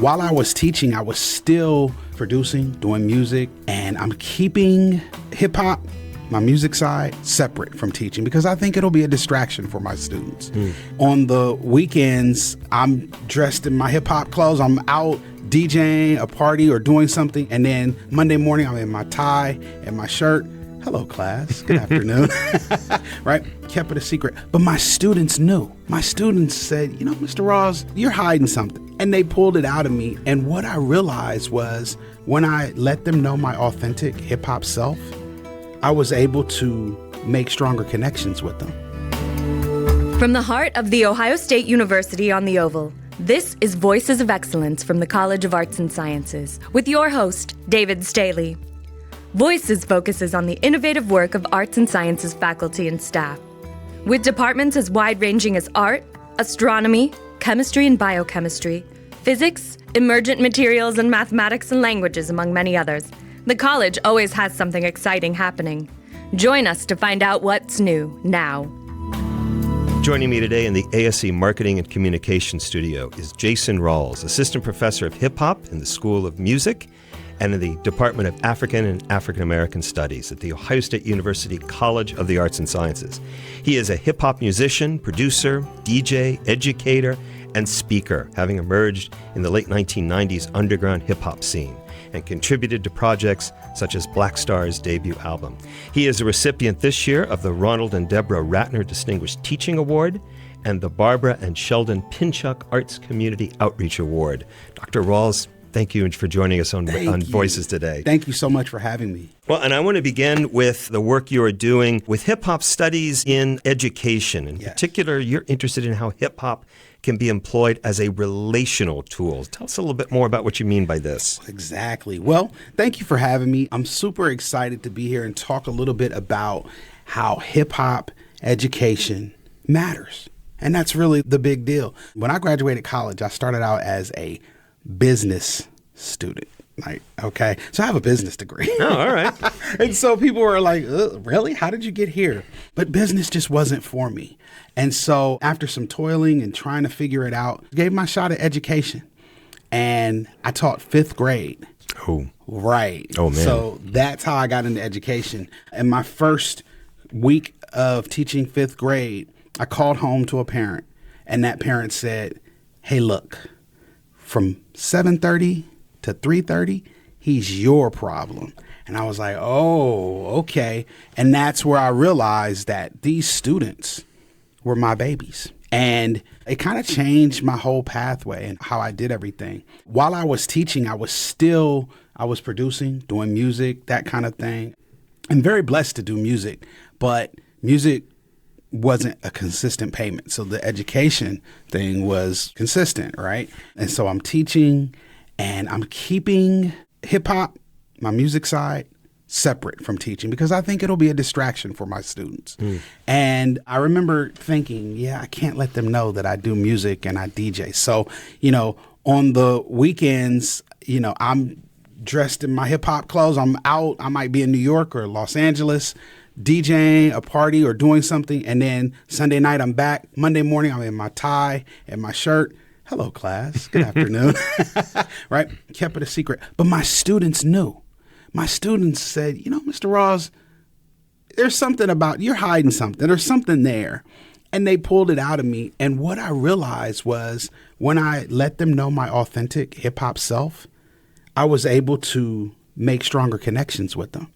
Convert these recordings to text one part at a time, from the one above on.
While I was teaching, I was still producing, doing music, and I'm keeping hip hop, my music side, separate from teaching because I think it'll be a distraction for my students. On the weekends, I'm dressed in my hip hop clothes. I'm out DJing a party or doing something. And then Monday morning, I'm in my tie and my shirt. Hello, class. Good afternoon. Right? Kept it a secret. But my students knew. My students said, Mr. Rawls, you're hiding something. And they pulled it out of me. And what I realized was when I let them know my authentic hip hop self, I was able to make stronger connections with them. From the heart of The Ohio State University on the Oval, this is Voices of Excellence from the College of Arts and Sciences with your host, David Staley. Voices focuses on the innovative work of arts and sciences faculty and staff. With departments as wide-ranging as art, astronomy, chemistry and biochemistry, physics, emergent materials, and mathematics and languages, among many others, the college always has something exciting happening. Join us to find out what's new now. Joining me today in the ASC Marketing and Communication Studio is Jason Rawls, Assistant Professor of Hip Hop in the School of Music and in the Department of African and African American Studies at The Ohio State University College of the Arts and Sciences. He is a hip hop musician, producer, DJ, educator, and speaker, having emerged in the late 1990s underground hip hop scene and contributed to projects such as Black Star's debut album. He is a recipient this year of the Ronald and Deborah Ratner Distinguished Teaching Award and the Barbara and Sheldon Pinchuk Arts Community Outreach Award. Dr. Rawls, thank you for joining us on Voices today. Thank you so much for having me. Well, and I want to begin with the work you are doing with hip-hop studies in education. In particular, you're interested in how hip-hop can be employed as a relational tool. Tell us a little bit more about what you mean by this. Exactly. Well, thank you for having me. I'm super excited to be here and talk a little bit about how hip-hop education matters. And that's really the big deal. When I graduated college, I started out as a business student. Okay. So I have a business degree. Oh, all right. And so people were like, really? How did you get here? But business just wasn't for me. And so after some toiling and trying to figure it out, gave my shot at education. And I taught fifth grade. Oh. Right. Oh, man. So that's how I got into education. And my first week of teaching fifth grade, I called home to a parent. And that parent said, hey, look, from 7:30 to 3:30, he's your problem. And I was like, oh, okay. And that's where I realized that these students were my babies. And it kind of changed my whole pathway and how I did everything. While I was teaching, I was producing, doing music, that kind of thing. I'm very blessed to do music, but music wasn't a consistent payment. So the education thing was consistent, right? And so I'm teaching and I'm keeping hip hop, my music side, separate from teaching because I think it'll be a distraction for my students. And I remember thinking, I can't let them know that I do music and I DJ. So, on the weekends, I'm dressed in my hip hop clothes. I'm out. I might be in New York or Los Angeles DJing a party or doing something. And then Sunday night, I'm back. Monday morning, I'm in my tie and my shirt. Hello, class. Good afternoon. Right? Kept it a secret. But my students knew. My students said, Mr. Rawls, there's something about, you're hiding something. There's something there. And they pulled it out of me. And what I realized was when I let them know my authentic hip hop self, I was able to make stronger connections with them.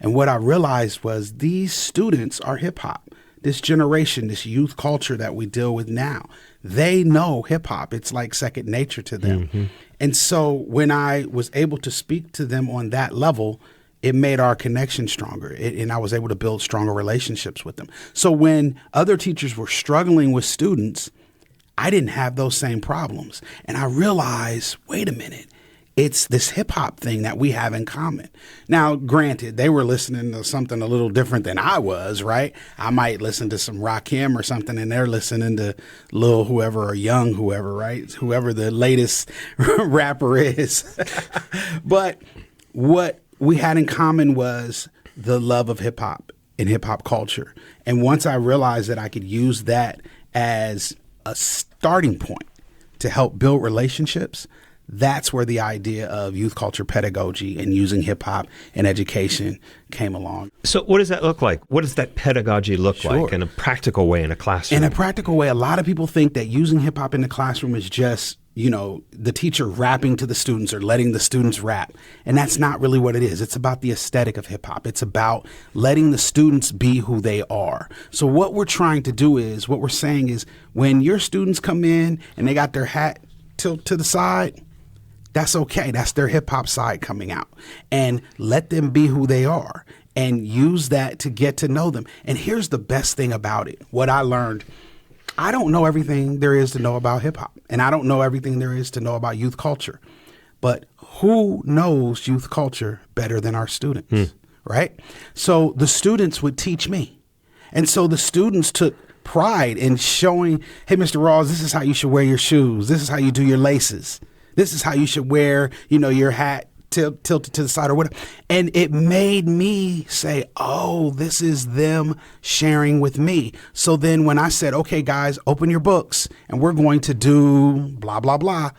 And what I realized was these students are hip hop. This generation, this youth culture that we deal with now, they know hip hop. It's like second nature to them. Mm-hmm. And so when I was able to speak to them on that level, it made our connection stronger. And I was able to build stronger relationships with them. So when other teachers were struggling with students, I didn't have those same problems. And I realized, wait a minute. It's this hip hop thing that we have in common. Now, granted, they were listening to something a little different than I was, right? I might listen to some Rakim or something, and they're listening to Lil whoever or Young whoever, right? Whoever the latest rapper is. But what we had in common was the love of hip hop and hip hop culture. And once I realized that I could use that as a starting point to help build relationships, that's where the idea of youth culture pedagogy and using hip hop in education came along. So what does that look like? What does that pedagogy look like in a practical way in a classroom? In a practical way, a lot of people think that using hip hop in the classroom is just, the teacher rapping to the students or letting the students rap. And that's not really what it is. It's about the aesthetic of hip hop. It's about letting the students be who they are. So what we're trying to do is, what we're saying is, when your students come in and they got their hat tilt to the side, that's okay. That's their hip hop side coming out. And let them be who they are and use that to get to know them. And here's the best thing about it. What I learned, I don't know everything there is to know about hip hop, and I don't know everything there is to know about youth culture. But who knows youth culture better than our students, right? So the students would teach me. And so the students took pride in showing, hey, Mr. Rawls, this is how you should wear your shoes. This is how you do your laces. This is how you should wear, your hat tilted to the side or whatever. And it made me say, oh, this is them sharing with me. So then when I said, okay, guys, open your books and we're going to do blah, blah, blah,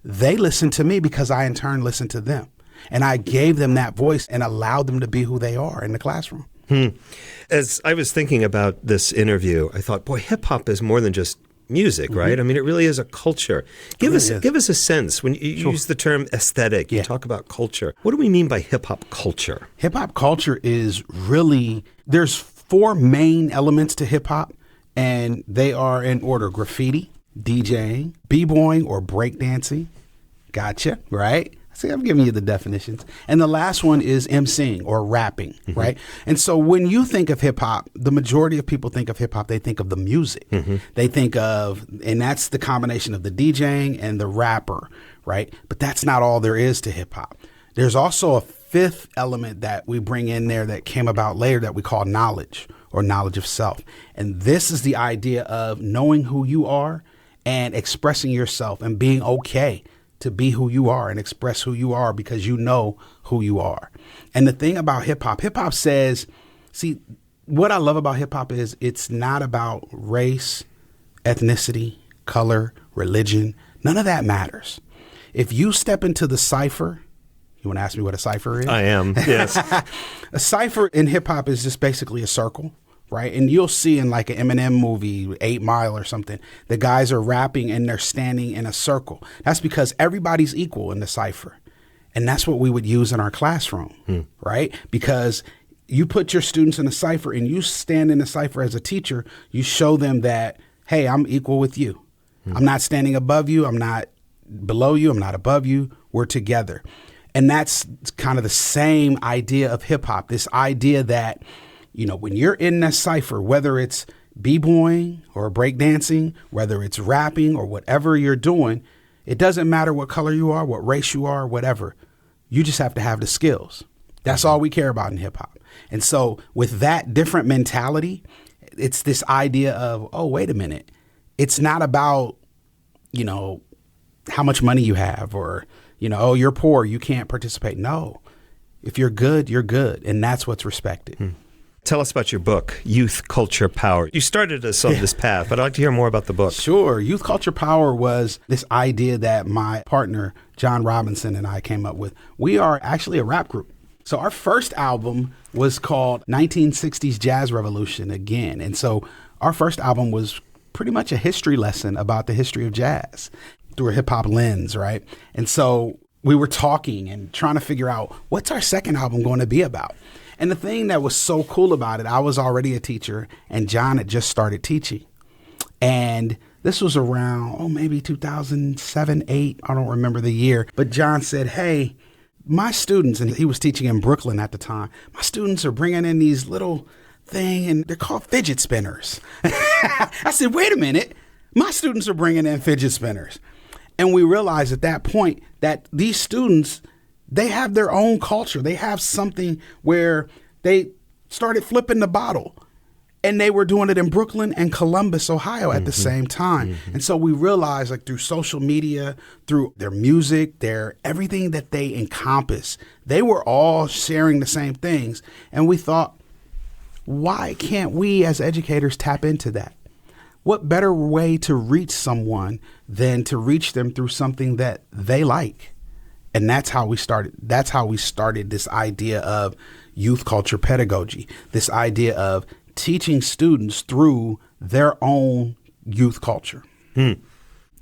they listened to me because I in turn listened to them. And I gave them that voice and allowed them to be who they are in the classroom. As I was thinking about this interview, I thought, boy, hip hop is more than just music, right? I mean, it really is a culture. Give us a sense. When you use the term aesthetic, you talk about culture. What do we mean by hip hop culture? Hip hop culture is really, there's 4 main elements to hip hop, and they are in order: graffiti, DJing, b-boying or breakdancing. Gotcha, right? See, I'm giving you the definitions. And the last one is emceeing or rapping, right? And so when you think of hip hop, the majority of people think of hip hop, they think of the music. They think of, and that's the combination of the DJing and the rapper, right? But that's not all there is to hip hop. There's also a 5th element that we bring in there that came about later that we call knowledge or knowledge of self. And this is the idea of knowing who you are and expressing yourself and being okay to be who you are and express who you are because you know who you are. And the thing about hip hop says, see, what I love about hip hop is it's not about race, ethnicity, color, religion. None of that matters. If you step into the cipher, you want to ask me what a cipher is? I am, yes. A cipher in hip hop is just basically a circle. Right. And you'll see in like an Eminem movie, 8 Mile or something, the guys are rapping and they're standing in a circle. That's because everybody's equal in the cipher. And that's what we would use in our classroom. Right. Because you put your students in a cipher and you stand in the cipher as a teacher. You show them that, hey, I'm equal with you. I'm not standing above you. I'm not below you. I'm not above you. We're together. And that's kind of the same idea of hip hop, this idea that, when you're in that cipher, whether it's b-boying or breakdancing, whether it's rapping or whatever you're doing, it doesn't matter what color you are, what race you are, whatever. You just have to have the skills. That's all we care about in hip hop. And so with that different mentality, it's this idea of, oh, wait a minute. It's not about, how much money you have or, oh, you're poor, you can't participate. No, if you're good, you're good. And that's what's respected. Tell us about your book, Youth Culture Power. You started us on this path, but I'd like to hear more about the book. Sure. Youth Culture Power was this idea that my partner, John Robinson, and I came up with. We are actually a rap group. So our first album was called 1960s Jazz Revolution Again. And so our first album was pretty much a history lesson about the history of jazz through a hip hop lens, right? And so we were talking and trying to figure out what's our second album going to be about. And the thing that was so cool about it, I was already a teacher and John had just started teaching. And this was around, maybe 2007, 8, I don't remember the year. But John said, hey, my students, and he was teaching in Brooklyn at the time, my students are bringing in these little thing and they're called fidget spinners. I said, wait a minute, my students are bringing in fidget spinners. And we realized at that point that these students, they have their own culture. They have something where they started flipping the bottle and they were doing it in Brooklyn and Columbus, Ohio at the same time. And so we realized through social media, through their music, their everything that they encompass, they were all sharing the same things. And we thought, why can't we as educators tap into that? what better way to reach someone than to reach them through something that they like? And that's how we started. That's how we started this idea of youth culture pedagogy, this idea of teaching students through their own youth culture.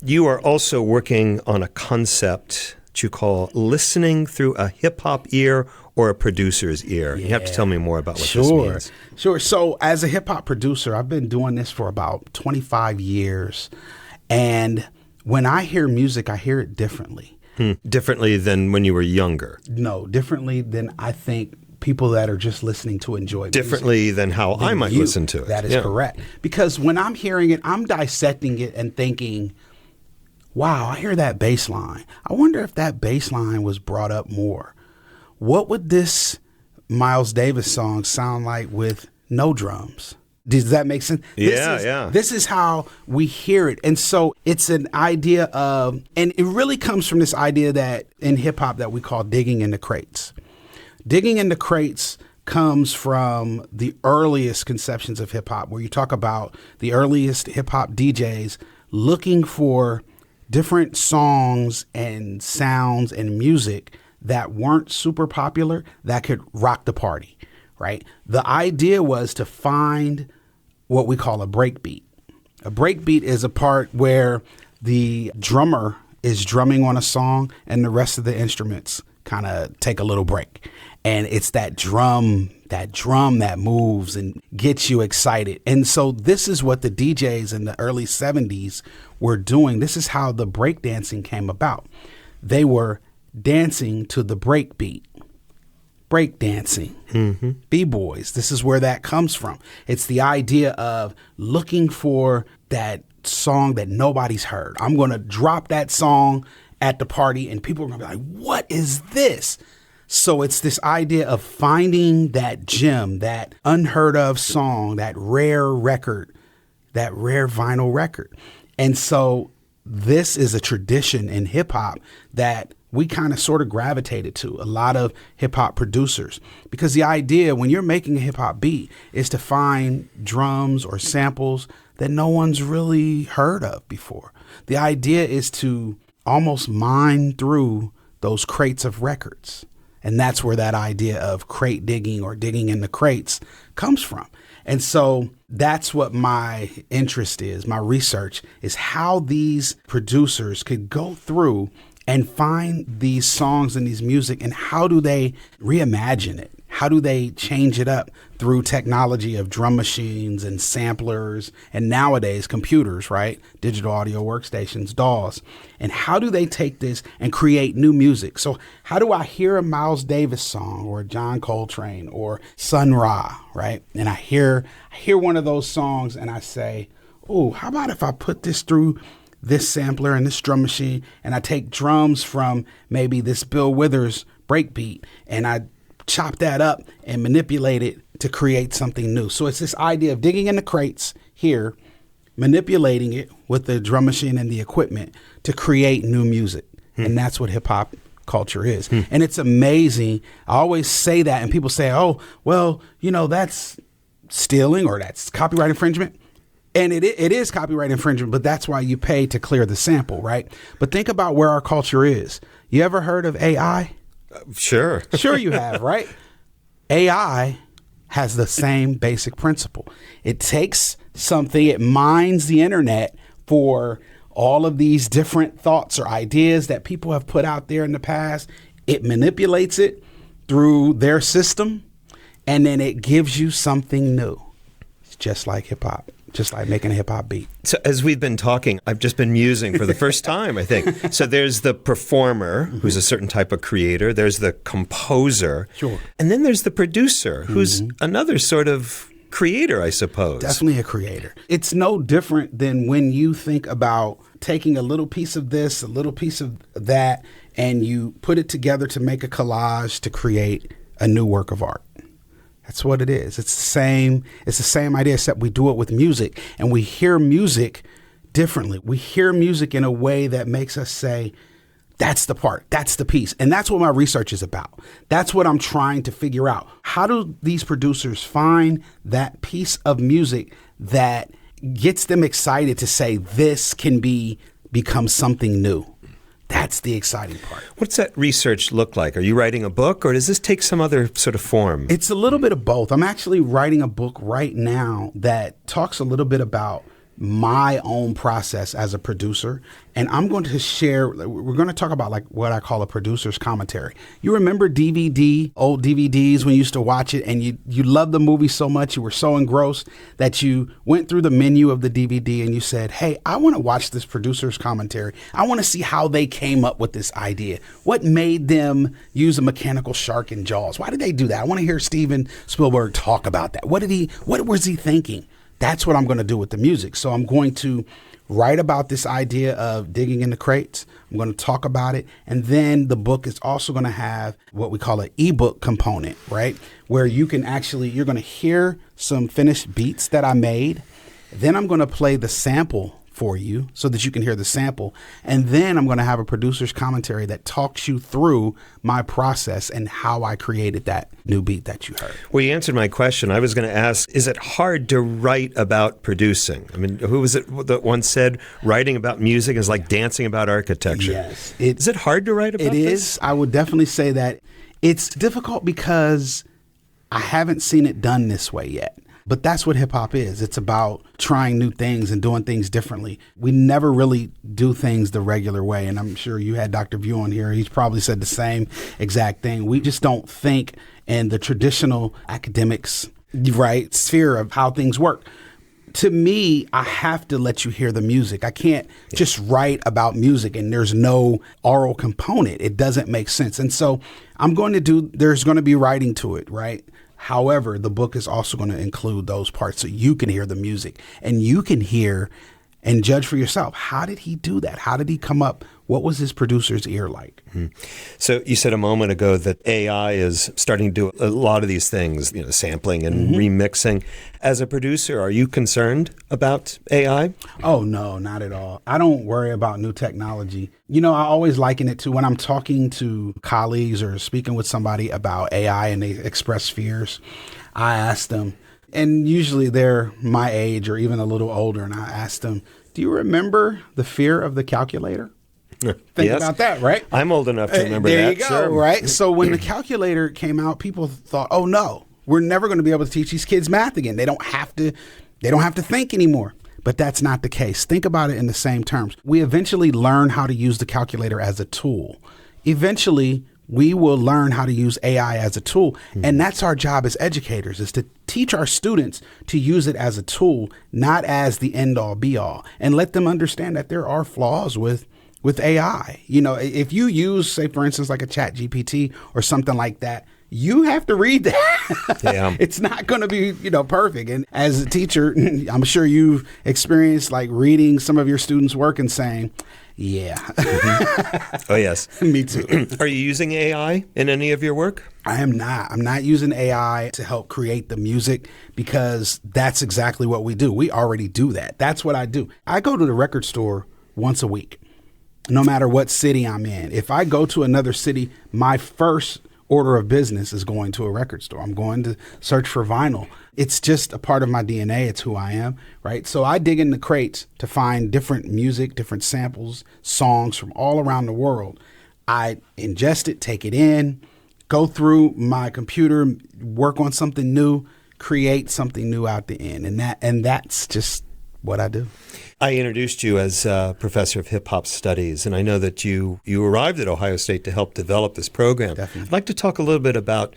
You are also working on a concept that you call listening through a hip-hop ear or a producer's ear. You have to tell me more about what this means. Sure. So as a hip-hop producer, I've been doing this for about 25 years. And when I hear music, I hear it differently. Differently than when you were younger? No, differently than I think people that are just listening to enjoy differently music. Than how I might listen to it. That is correct. Because when I'm hearing it, I'm dissecting it and thinking, wow, I hear that bass line. I wonder if that bass line was brought up more. What would this Miles Davis song sound like with no drums? Does that make sense? This is how we hear it. And so it's an idea of, and it really comes from this idea that in hip hop that we call digging in the crates. Digging in the crates comes from the earliest conceptions of hip hop, where you talk about the earliest hip hop DJs looking for different songs and sounds and music that weren't super popular that could rock the party, right? The idea was to find what we call a breakbeat. A breakbeat is a part where the drummer is drumming on a song and the rest of the instruments kind of take a little break. And it's that drum that moves and gets you excited. And so this is what the DJs in the early 70s were doing. This is how the breakdancing came about. They were dancing to the breakbeat. Breakdancing, B-boys. This is where that comes from. It's the idea of looking for that song that nobody's heard. I'm going to drop that song at the party and people are going to be like, what is this? So it's this idea of finding that gem, that unheard of song, that rare record, that rare vinyl record. And so this is a tradition in hip hop that we kind of sort of gravitated to, a lot of hip hop producers, because the idea when you're making a hip hop beat is to find drums or samples that no one's really heard of before. The idea is to almost mine through those crates of records. And that's where that idea of crate digging or digging in the crates comes from. And so that's what my interest is. My research is how these producers could go through and find these songs and these music, and how do they reimagine it? How do they change it up through technology of drum machines and samplers and nowadays computers, right? Digital audio workstations, DAWs. And how do they take this and create new music? So how do I hear a Miles Davis song or a John Coltrane or Sun Ra, right? And I hear one of those songs and I say, oh, how about if I put this through this sampler and this drum machine, and I take drums from maybe this Bill Withers breakbeat and I chop that up and manipulate it to create something new. So it's this idea of digging in the crates here, manipulating it with the drum machine and the equipment to create new music. And that's what hip hop culture is. And it's amazing. I always say that and people say, oh, well, that's stealing or that's copyright infringement. And it is copyright infringement, but that's why you pay to clear the sample, right? But think about where our culture is. You ever heard of AI? Sure. Sure you have, right? AI has the same basic principle. It takes something, it mines the internet for all of these different thoughts or ideas that people have put out there in the past. It manipulates it through their system, and then it gives you something new. It's just like hip hop. Just like making a hip hop beat. So as we've been talking, I've just been musing for the first time, I think. So there's the performer, who's a certain type of creator. There's the composer. Sure. And then there's the producer, who's another sort of creator, I suppose. Definitely a creator. It's no different than when you think about taking a little piece of this, a little piece of that, and you put it together to make a collage to create a new work of art. That's what it is. It's the same idea, except we do it with music, and we hear music differently. We hear music in a way that makes us say, that's the part, that's the piece. And that's what my research is about. That's what I'm trying to figure out. How do these producers find that piece of music that gets them excited to say this can become something new. That's the exciting part. What's that research look like? Are you writing a book, or does this take some other sort of form? It's a little bit of both. I'm actually writing a book right now that talks a little bit about my own process as a producer. And I'm going to share, we're going to talk about like what I call a producer's commentary. You remember old DVDs when you used to watch it and you loved the movie so much, you were so engrossed that you went through the menu of the DVD and you said, hey, I want to watch this producer's commentary. I want to see how they came up with this idea. What made them use a mechanical shark in Jaws? Why did they do that? I want to hear Steven Spielberg talk about that. What was he thinking? That's what I'm going to do with the music. So I'm going to write about this idea of digging in the crates. I'm going to talk about it. And then the book is also going to have what we call an ebook component, right? Where you're going to hear some finished beats that I made. Then I'm going to play the sample for you so that you can hear the sample. And then I'm going to have a producer's commentary that talks you through my process and how I created that new beat that you heard. Well, you answered my question. I was going to ask, is it hard to write about producing? I mean, who was it that once said writing about music is like dancing about architecture? Yes. Is it hard to write about this? It is. I would definitely say that it's difficult because I haven't seen it done this way yet. But that's what hip hop is. It's about trying new things and doing things differently. We never really do things the regular way. And I'm sure you had Dr. View on here. He's probably said the same exact thing. We just don't think in the traditional academics, right, sphere of how things work. To me, I have to let you hear the music. I can't just write about music and there's no oral component. It doesn't make sense. And so there's going to be writing to it, right? However, the book is also going to include those parts so you can hear the music and you can hear and judge for yourself. How did he do that? How did he come up? What was his producer's ear like? Mm-hmm. So you said a moment ago that AI is starting to do a lot of these things, sampling and remixing. As a producer, are you concerned about AI? Oh, no, not at all. I don't worry about new technology. I always liken it to when I'm talking to colleagues or speaking with somebody about AI and they express fears. I ask them, and usually they're my age or even a little older, and I ask them, do you remember the fear of the calculator? Think about that, right? I'm old enough to remember that. There you go, sure. Right? So when the calculator came out, people thought, oh no, we're never going to be able to teach these kids math again. They don't have to think anymore. But that's not the case. Think about it in the same terms. We eventually learn how to use the calculator as a tool. Eventually, we will learn how to use AI as a tool. And that's our job as educators, is to teach our students to use it as a tool, not as the end all be all, and let them understand that there are flaws with AI. If you use, say, for instance, like a Chat GPT or something like that, you have to read that. Yeah. It's not going to be, perfect. And as a teacher, I'm sure you've experienced like reading some of your students' work and saying, yeah. Oh, yes. Me too. Are you using AI in any of your work? I am not. I'm not using AI to help create the music because that's exactly what we do. We already do that. That's what I do. I go to the record store once a week, no matter what city I'm in. If I go to another city, my first order of business is going to a record store. I'm going to search for vinyl. It's just a part of my DNA. It's who I am, right? So I dig in the crates to find different music, different samples, songs from all around the world. I ingest it, take it in, go through my computer, work on something new, create something new out the end. And that's just what I do. I introduced you as a professor of hip-hop studies, and I know that you arrived at Ohio State to help develop this program. Definitely. I'd like to talk a little bit about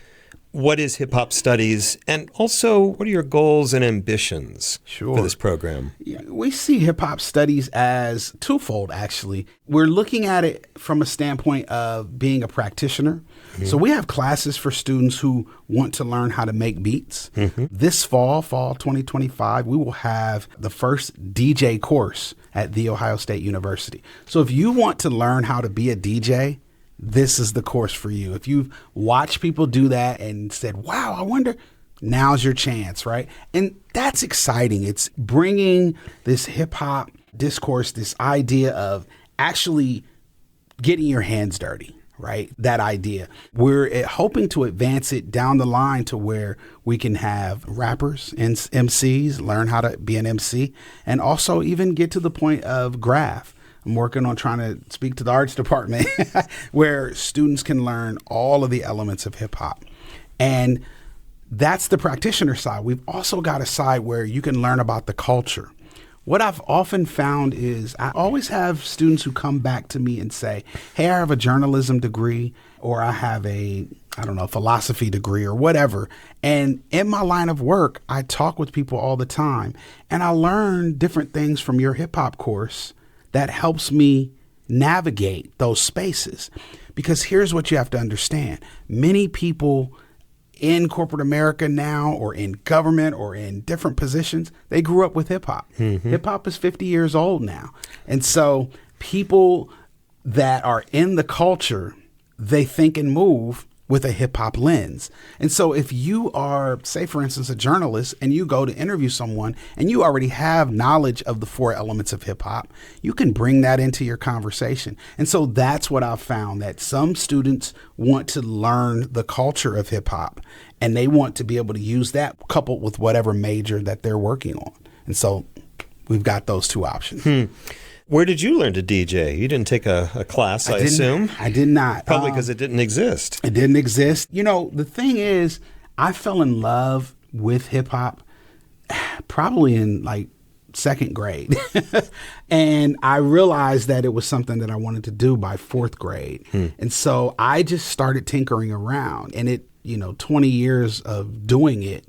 what is hip-hop studies and also what are your goals and ambitions for this program? Yeah, we see hip-hop studies as twofold, actually. We're looking at it from a standpoint of being a practitioner. Mm-hmm. So we have classes for students who want to learn how to make beats. Mm-hmm. This fall 2025, we will have the first DJ course at The Ohio State University. So if you want to learn how to be a DJ, this is the course for you. If you've watched people do that and said, wow, I wonder, now's your chance, right? And that's exciting. It's bringing this hip hop discourse, this idea of actually getting your hands dirty, right? That idea. We're hoping to advance it down the line to where we can have rappers and MCs learn how to be an MC, and also even get to the point of graph. I'm working on trying to speak to the arts department where students can learn all of the elements of hip hop. And that's the practitioner side. We've also got a side where you can learn about the culture. What I've often found is I always have students who come back to me and say, hey, I have a journalism degree, or I have a, philosophy degree or whatever. And in my line of work, I talk with people all the time, and I learn different things from your hip hop course that helps me navigate those spaces. Because here's what you have to understand. Many people in corporate America now, or in government, or in different positions, they grew up with hip hop. Mm-hmm. Hip hop is 50 years old now. And so people that are in the culture, they think and move with a hip hop lens. And so if you are, say, for instance, a journalist, and you go to interview someone and you already have knowledge of the 4 elements of hip hop, you can bring that into your conversation. And so that's what I've found, that some students want to learn the culture of hip hop, and they want to be able to use that coupled with whatever major that they're working on. And so we've got those 2 options. Where did you learn to DJ? You didn't take a class, I assume? I did not. Probably because it didn't exist. It didn't exist. The thing is, I fell in love with hip hop probably in like 2nd grade. And I realized that it was something that I wanted to do by 4th grade. And so I just started tinkering around, and 20 years of doing it,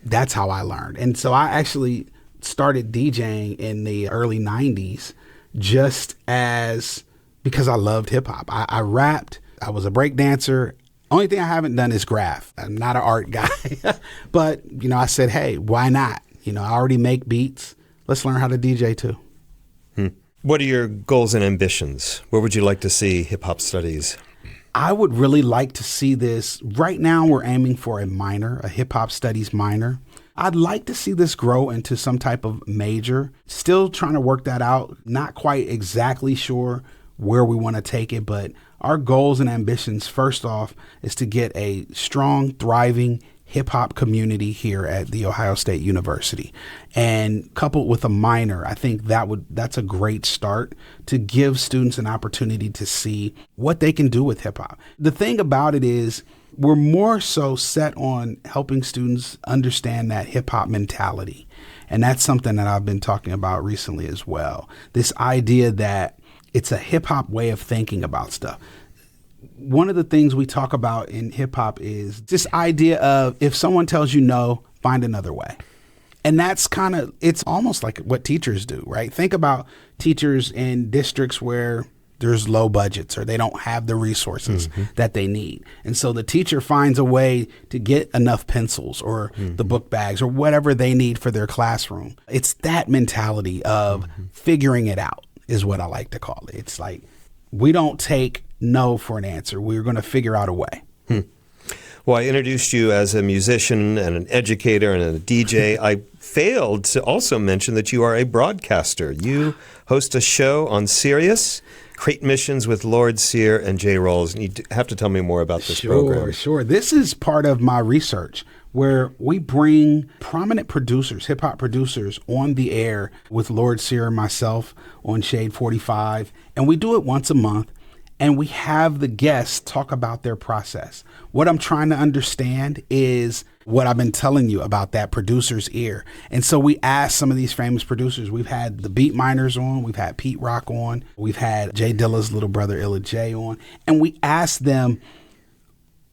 that's how I learned. And so I actually started DJing in the early 90s just because I loved hip hop. I rapped. I was a break dancer. Only thing I haven't done is graph. I'm not an art guy. But, I said, hey, why not? I already make beats. Let's learn how to DJ too. What are your goals and ambitions? Where would you like to see hip hop studies? I would really like to see this. Right now, we're aiming for a minor, a hip hop studies minor. I'd like to see this grow into some type of major. Still trying to work that out. Not quite exactly sure where we want to take it, but our goals and ambitions, first off, is to get a strong, thriving hip hop community here at The Ohio State University. And coupled with a minor, I think that's a great start to give students an opportunity to see what they can do with hip hop. The thing about it is, we're more so set on helping students understand that hip hop mentality. And that's something that I've been talking about recently as well. This idea that it's a hip hop way of thinking about stuff. One of the things we talk about in hip hop is this idea of, if someone tells you no, find another way. And that's it's almost like what teachers do, right? Think about teachers in districts where there's low budgets or they don't have the resources that they need. And so the teacher finds a way to get enough pencils or the book bags or whatever they need for their classroom. It's that mentality of figuring it out is what I like to call it. It's like, we don't take no for an answer. We're going to figure out a way. Well, I introduced you as a musician and an educator and a DJ. I failed to also mention that you are a broadcaster. You host a show on Sirius, Crate Missions with Lord Sear and Jay Rawls. And you have to tell me more about this program. Sure. This is part of my research where we bring prominent producers, hip hop producers, on the air with Lord Sear and myself on Shade 45. And we do it once a month. And we have the guests talk about their process. What I'm trying to understand is what I've been telling you about that producer's ear. And so we asked some of these famous producers. We've had the Beat Miners on. We've had Pete Rock on. We've had Jay Dilla's little brother, Illa J, on. And we asked them,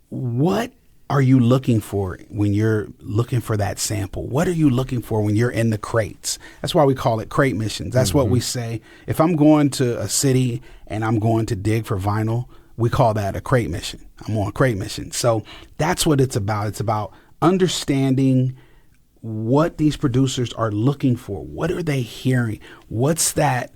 what are you looking for when you're looking for that sample? What are you looking for when you're in the crates? That's why we call it crate missions. That's what we say. If I'm going to a city and I'm going to dig for vinyl, we call that a crate mission. I'm on a crate mission. So that's what it's about. It's about understanding what these producers are looking for. What are they hearing? What's that,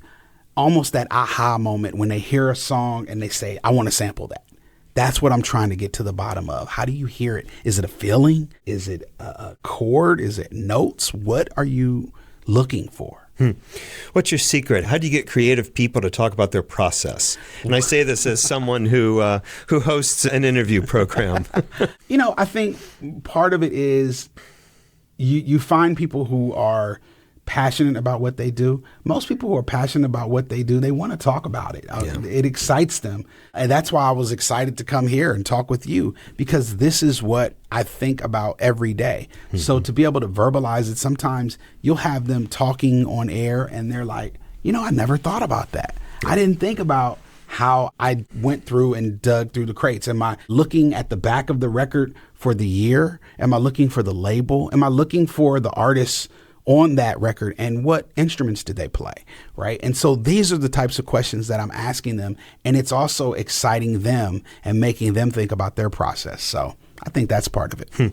almost that aha moment when they hear a song and they say, I want to sample that. That's what I'm trying to get to the bottom of. How do you hear it? Is it a feeling? Is it a chord? Is it notes? What are you looking for? What's your secret? How do you get creative people to talk about their process? And I say this as someone who hosts an interview program. I think part of it is you find people who are passionate about what they do. Most people who are passionate about what they do, they want to talk about it. It excites them. And that's why I was excited to come here and talk with you, because this is what I think about every day. Mm-hmm. So to be able to verbalize it, sometimes you'll have them talking on air and they're like, I never thought about that. I didn't think about how I went through and dug through the crates. Am I looking at the back of the record for the year? Am I looking for the label? Am I looking for the artists on that record and what instruments did they play, right? And so these are the types of questions that I'm asking them, and it's also exciting them and making them think about their process. So I think that's part of it.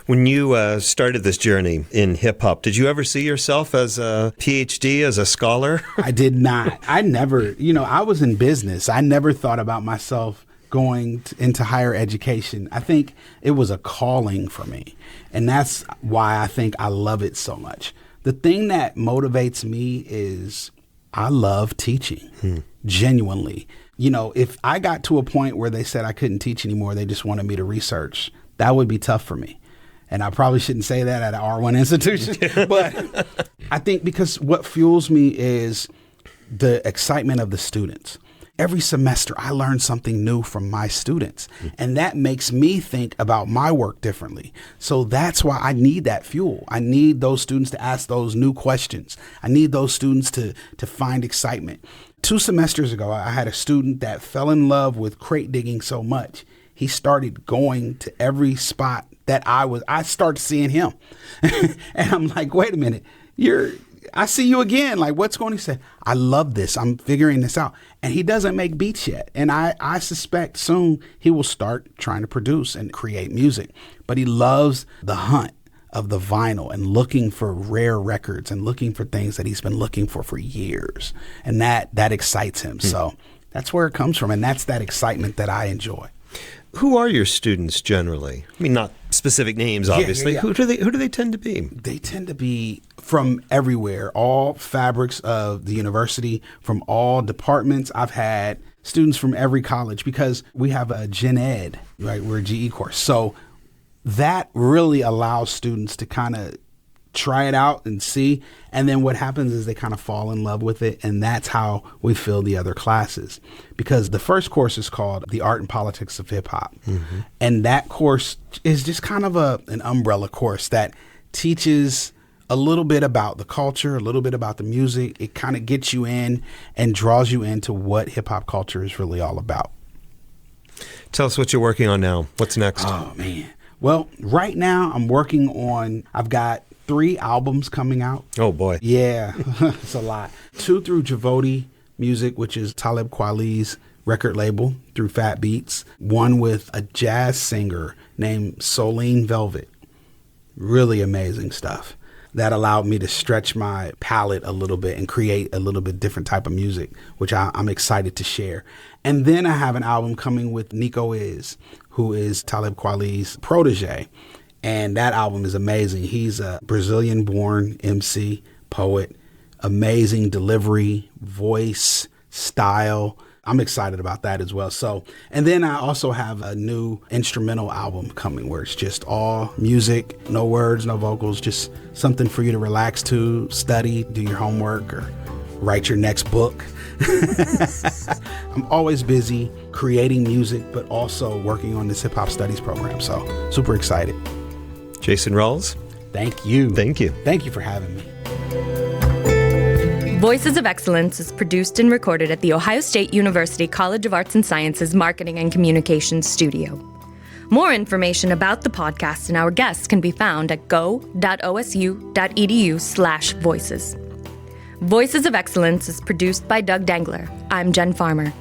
When you started this journey in hip hop, did you ever see yourself as a PhD, as a scholar? I did not. I never, I was in business. I never thought about myself going into higher education. I think it was a calling for me. And that's why I think I love it so much. The thing that motivates me is I love teaching, genuinely. If I got to a point where they said I couldn't teach anymore, they just wanted me to research, that would be tough for me. And I probably shouldn't say that at an R1 institution. But I think because what fuels me is the excitement of the students. Every semester, I learn something new from my students, and that makes me think about my work differently. So that's why I need that fuel. I need those students to ask those new questions. I need those students to find excitement. 2 semesters ago, I had a student that fell in love with crate digging so much, he started going to every spot that I started seeing him. And I'm like, wait a minute, I see you again. Like, what's going on? He said, I love this. I'm figuring this out. And he doesn't make beats yet. And I suspect soon he will start trying to produce and create music. But he loves the hunt of the vinyl and looking for rare records and looking for things that he's been looking for years. And that excites him. So that's where it comes from. And that's that excitement that I enjoy. Who are your students generally? I mean, not specific names, obviously. Yeah. Who do they tend to be? They tend to be from everywhere, all fabrics of the university, from all departments. I've had students from every college because we have a gen ed, right? We're a GE course. So that really allows students to kind of try it out and see. And then what happens is they kind of fall in love with it. And that's how we fill the other classes. Because the first course is called The Art and Politics of Hip Hop. Mm-hmm. And that course is just kind of an umbrella course that teaches a little bit about the culture, a little bit about the music. It kind of gets you in and draws you into what hip hop culture is really all about. Tell us what you're working on now. What's next? Oh, man. Well, right now I've got 3 albums coming out. Oh, boy. Yeah, it's a lot. 2 through Javoti Music, which is Talib Kweli's record label, through Fat Beats. 1 with a jazz singer named Soline Velvet. Really amazing stuff. That allowed me to stretch my palette a little bit and create a little bit different type of music, which I'm excited to share. And then I have an album coming with Nico Is, who is Talib Kweli's protege. And that album is amazing. He's a Brazilian-born MC, poet, amazing delivery, voice, style. I'm excited about that as well. So, and then I also have a new instrumental album coming where it's just all music, no words, no vocals, just something for you to relax to, study, do your homework, or write your next book. I'm always busy creating music, but also working on this hip hop studies program. So super excited. Jason Rawls. Thank you. Thank you. Thank you for having me. Voices of Excellence is produced and recorded at The Ohio State University College of Arts and Sciences Marketing and Communications Studio. More information about the podcast and our guests can be found at go.osu.edu/voices. Voices of Excellence is produced by Doug Dangler. I'm Jen Farmer.